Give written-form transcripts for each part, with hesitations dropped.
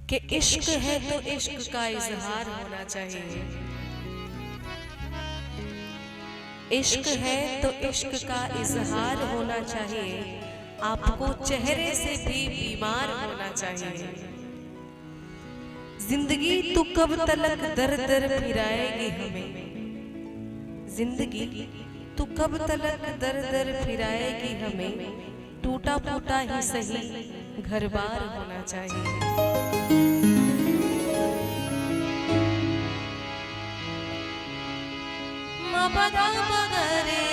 कि इश्क है तो इश्क का इजहार होना चाहिए। इश्क है तो इश्क का इजहार होना चाहिए। आपको चेहरे से भी बीमार होना चाहिए। जिंदगी तू कब तलक दर दर फिराएगी हमें। जिंदगी तू कब तलक दर दर फिराएगी हमें। टूटा फूटा ही सही घर बार होना चाहिए। मपदा मगरे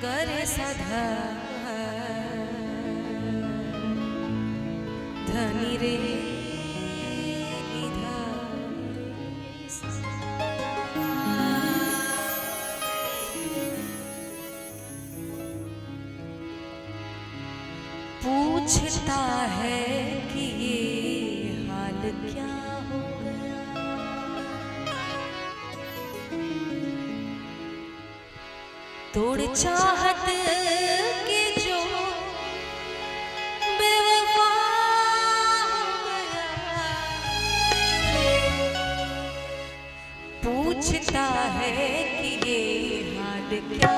गरे सधा धनी रे पूछता है कि ये हाल क्या हो गया। तोड़ चाहत के जो बेवफा हो गया। पूछता है कि ये हाल क्या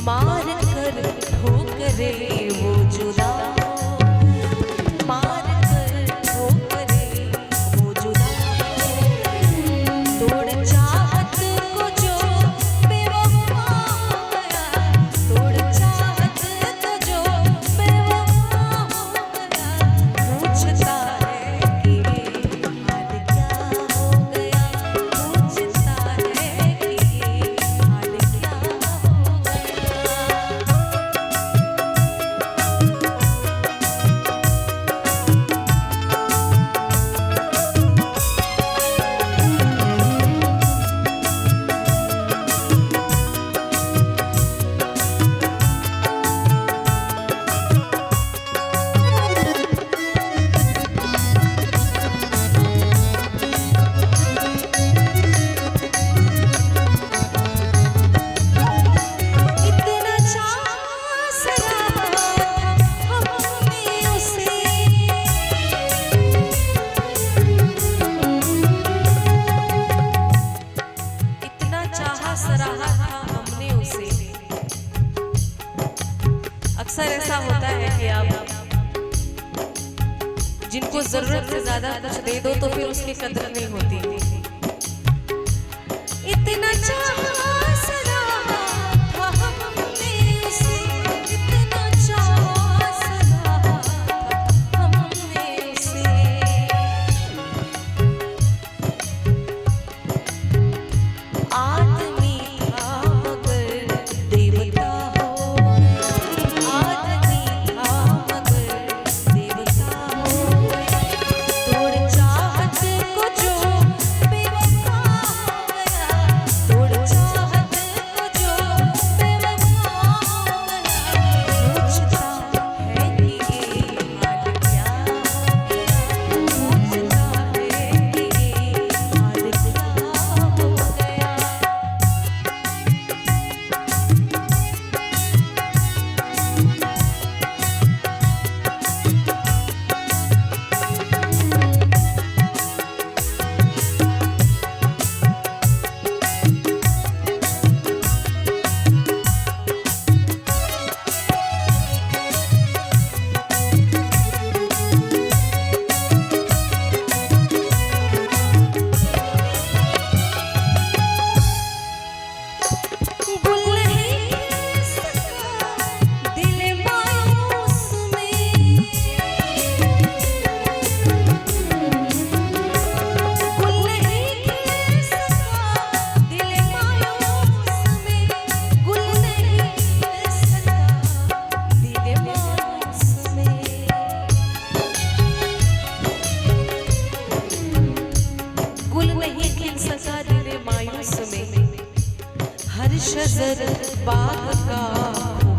मार कर ठोकरे वो जुदा। मार कर ठोकरे वो जुदा। तोड़ चाहत को जो बेवफा हो गया। तोड़ चाहत को जो बेवफा हो गया। पूछता है कि हाल क्या हो गया। पूछता है कि हाल क्या हो अक्सर ऐसा होता है कि आप जिनको जरूरत से ज्यादा कुछ दे दो तो फिर उसकी कदर नहीं होती। इतना चाहा सराहा था हमने उसे। इतना चाहा सराहा था हमने उसे। आदमी था मगर देवता हो। आदमी था मगर देवता हो। तोड़ चाहत को जो हर शजर बाग का